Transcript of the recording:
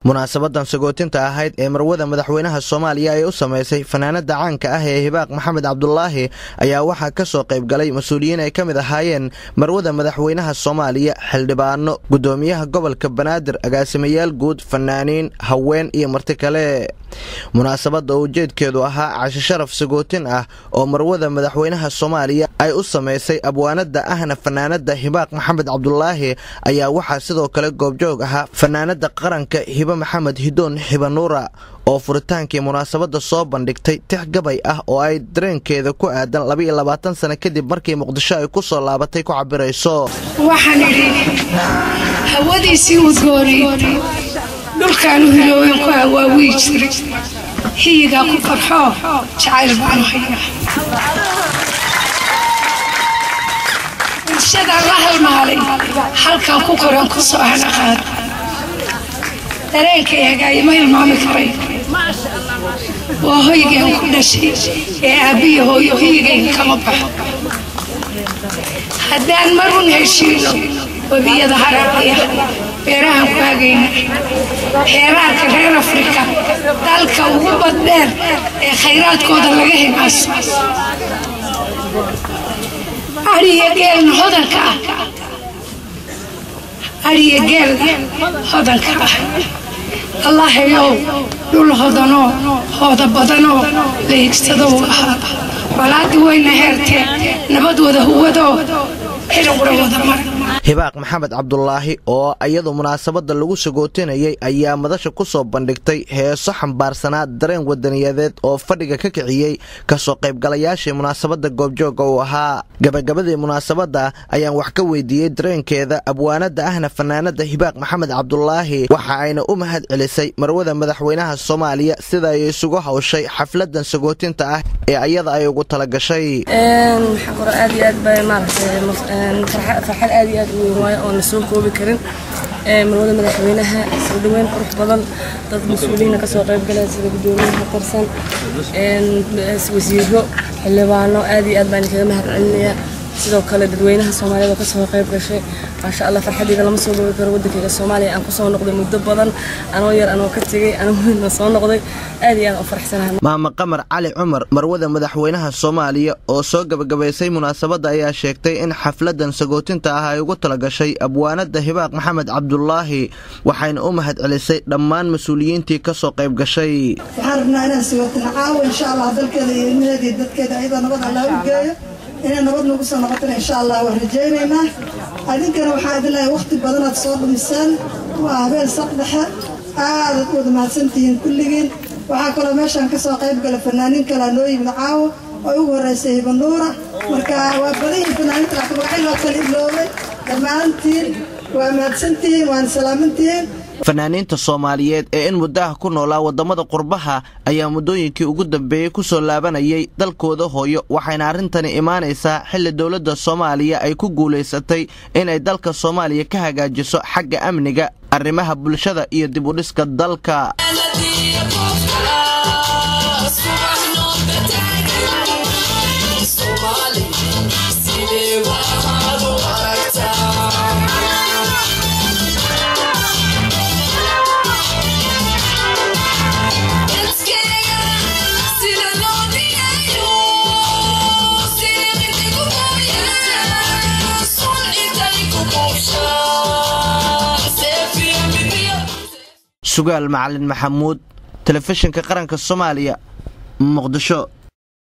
munaasabadan sagootinta ahayd ee marwada madaxweynaha Soomaaliya ay u sameysay fanaanada caanka ah ee Hibaaq Maxamed Cabdullaahi ayaa waxa ka soo qayb galay mas'uuliyiin ay kamid ahaayeen marwada madaxweynaha Soomaaliya xildhibaano gudoomiyaha gobolka Banaadir agaasimayaal guud fanaaniin haween iyo marti kale munaasabada ujeedkeedu ahaa casho sharaf sagootin ah oo marwada madaxweynaha Soomaaliya ay u sameysay abwaanada ahna fanaanada Hibaaq Maxamed Cabdullaahi ayaa waxa sidoo kale goobjoog ahaa fanaanada qaranka Hiba Maxamed Hidoon Hibanuura oo furitaankii munaasabada soo bandhigtay tix gabay ah oo ay dareenkeeda ku aadan 22 sano kadib markii Muqdisho ay ku soo laabatay ku cabirayso waxaan hawadiisii u goori dhulkaan u hilooyin ku awaawi jiray hiiga ku farxo jacayl baan hayaa shada la halmaalay halkaan ku koran ku soo hanaqaad dareenkayga ima ilmaami karay waa hoygaan ku dhashay ee aabiyo hooyo hoygayga kama baxo haddaan marun heshiino wabiyada haraaqaya beerahan ku hagayna xeeraarka reer Afrika dalka ugu baddheer ee khayraadkooda laga hegaaso ariyageel hodanka ah الله يوم دول هذانو هذا بدنو ليكسدو ولا دوين هرتي نبض وده هو ده Hibaaq Maxamed Cabdullaahi oo iyadu munaasabada lagu sagootinayay ayaa madasha ku soo bandhigtay heeso xambaarsanaa dareen wadaniyadeed oo fadhiga ka kiciyay ka soo qaybgalayaasha munaasabada goobjooga oo ahaa gabagabadii munaasabada ayaan wax ka weydiiyay dareenkeeda abwaanada ahna fanaanada Hibaaq Maxamed Cabdullaahi waxa ayna u mahad celisay marwada madaxweynaha Soomaaliya sida ay isugu hawshay xafladan sagootinta ah ee ayada ay ugu tala gashay فرحان آدي آد وأنا سوق وبكرين مرودة مدحوينها سودوين قرط بدل ضد مسؤولين كسر قريب جلس بدورين هقرصن وزيرو اللي بعنا آدي آد بان كذا مهر عليا سيدو كلا بدوينها الصومالية وكسر قريب كشيء ما شاء الله فرحان دي لما سوق وبكر ودك إلى الصومالية أنا قصة نقضي مدة بدل أنا وير أنا وكتجي أنا نصان نقضي آدي أنا أفرح سنة ماما قمر علي عمر مرودة مدحوينها الصومالية oo soo gabagabaysay munaasabada ayaa sheegtay in xafladan sagootinta ah ay ugu tala gashay abwaanada Hibaaq Maxamed Cabdullaahi waxayna u mahad celisay dhammaan mas'uuliyiintii ka soo qayb gashay waxaan rabnaa inaan sagootin caawa insha Allah dalkeeda iyo ilmaheeda dadkeeda ayada nabad Allah u geeyo inay nabad nagu soo noqoto insha Allah waan rajaynaynaa adinkana waxaan idin leeyahay waqti badan aad soo dhumisaan waa habeen saqdaxa aad u mahadsantihiin kulligiin waxa kale meeshan ka soo qayb galay fanaaniin kala noo yimid caawa oo ugu horeysay Hibanuura marka waa badii fanaaniinta la magacayn loo kala iloobay dhammaantiin waa mahadsantihiin waan salaamantihiin fanaaniinta Soomaaliyeed ee in muddo ku noolaa wadamada qurbaha ayaa muddooyinkii ugu dambeeyay ku soo laabanayay dalkooda hooyo waxayna arintani imaanaysaa xilli dawladda Soomaaliya ay ku guuleysatay in ay dalka Soomaaliya ka hagaajiso xagga amniga arrimaha bulshada iyo dib u dhiska dalka sugaal macalin maxamuud telefishinka qaranka Soomaaliya Muqdisho